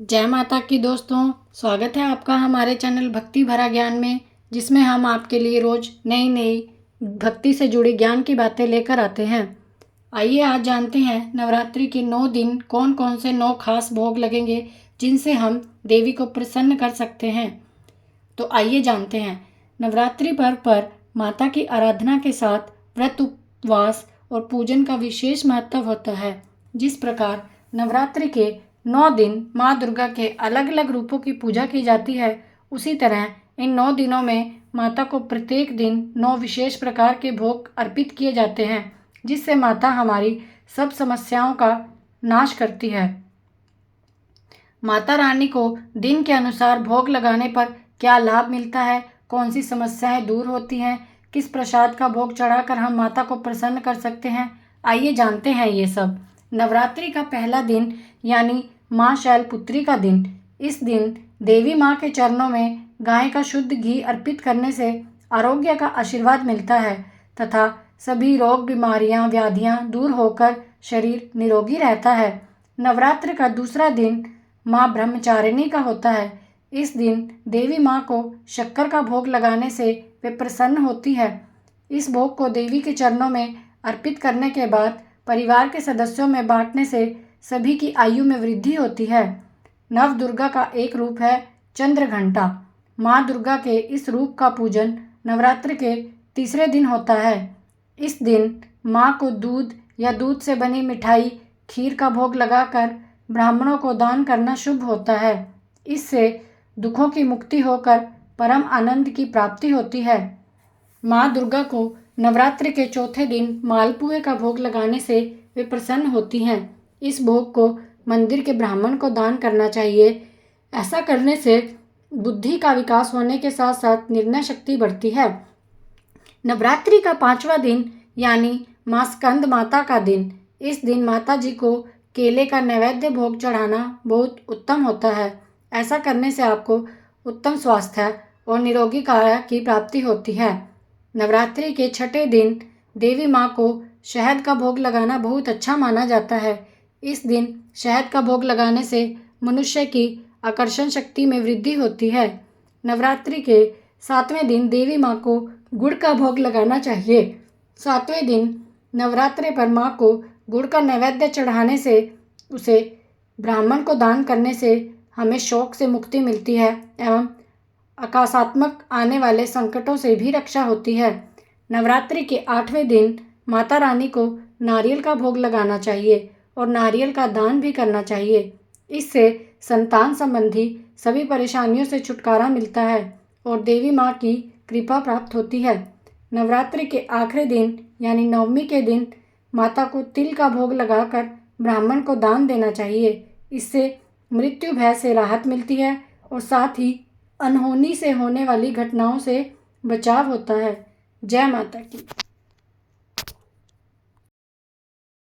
जय माता की दोस्तों, स्वागत है आपका हमारे चैनल भक्ति भरा ज्ञान में, जिसमें हम आपके लिए रोज नई नई भक्ति से जुड़ी ज्ञान की बातें लेकर आते हैं। आइए आज जानते हैं नवरात्रि के 9 दिन कौन कौन से 9 खास भोग लगेंगे जिनसे हम देवी को प्रसन्न कर सकते हैं। तो आइए जानते हैं। नवरात्रि पर्व पर माता की आराधना के साथ व्रत, उपवास और पूजन का विशेष महत्व होता है। जिस प्रकार नवरात्रि के 9 दिन माँ दुर्गा के अलग अलग रूपों की पूजा की जाती है, उसी तरह इन 9 दिनों में माता को प्रत्येक दिन 9 विशेष प्रकार के भोग अर्पित किए जाते हैं, जिससे माता हमारी सब समस्याओं का नाश करती है। माता रानी को दिन के अनुसार भोग लगाने पर क्या लाभ मिलता है, कौन सी समस्याएं दूर होती हैं, किस प्रसाद का भोग चढ़ाकर हम माता को प्रसन्न कर सकते हैं, आइए जानते हैं ये सब। नवरात्रि का पहला दिन यानी माँ शैलपुत्री का दिन। इस दिन देवी माँ के चरणों में गाय का शुद्ध घी अर्पित करने से आरोग्य का आशीर्वाद मिलता है तथा सभी रोग, बीमारियां, व्याधियां दूर होकर शरीर निरोगी रहता है। नवरात्र का दूसरा दिन माँ ब्रह्मचारिणी का होता है। इस दिन देवी माँ को शक्कर का भोग लगाने से वे प्रसन्न होती है। इस भोग को देवी के चरणों में अर्पित करने के बाद परिवार के सदस्यों में बांटने से सभी की आयु में वृद्धि होती है। नव दुर्गा का एक रूप है चंद्रघंटा। माँ दुर्गा के इस रूप का पूजन नवरात्र के तीसरे दिन होता है। इस दिन माँ को दूध या दूध से बनी मिठाई, खीर का भोग लगाकर ब्राह्मणों को दान करना शुभ होता है। इससे दुखों की मुक्ति होकर परम आनंद की प्राप्ति होती है। माँ दुर्गा को नवरात्र के चौथे दिन मालपुए का भोग लगाने से वे प्रसन्न होती हैं। इस भोग को मंदिर के ब्राह्मण को दान करना चाहिए। ऐसा करने से बुद्धि का विकास होने के साथ साथ निर्णय शक्ति बढ़ती है। नवरात्रि का 5वां दिन यानी माँ स्कंद माता का दिन। इस दिन माता जी को केले का नैवेद्य भोग चढ़ाना बहुत उत्तम होता है। ऐसा करने से आपको उत्तम स्वास्थ्य और निरोगी काया की प्राप्ति होती है। नवरात्रि के छठे दिन देवी माँ को शहद का भोग लगाना बहुत अच्छा माना जाता है। इस दिन शहद का भोग लगाने से मनुष्य की आकर्षण शक्ति में वृद्धि होती है। नवरात्रि के 7वें दिन देवी माँ को गुड़ का भोग लगाना चाहिए। 7वें दिन नवरात्रि पर माँ को गुड़ का नैवेद्य चढ़ाने से, उसे ब्राह्मण को दान करने से हमें शोक से मुक्ति मिलती है एवं आकाशात्मक आने वाले संकटों से भी रक्षा होती है। नवरात्रि के 8वें दिन माता रानी को नारियल का भोग लगाना चाहिए और नारियल का दान भी करना चाहिए। इससे संतान संबंधी सभी परेशानियों से छुटकारा मिलता है और देवी माँ की कृपा प्राप्त होती है। नवरात्रि के आखिरी दिन यानी नवमी के दिन माता को तिल का भोग लगाकर ब्राह्मण को दान देना चाहिए। इससे मृत्यु भय से राहत मिलती है और साथ ही अनहोनी से होने वाली घटनाओं से बचाव होता है। जय माता की।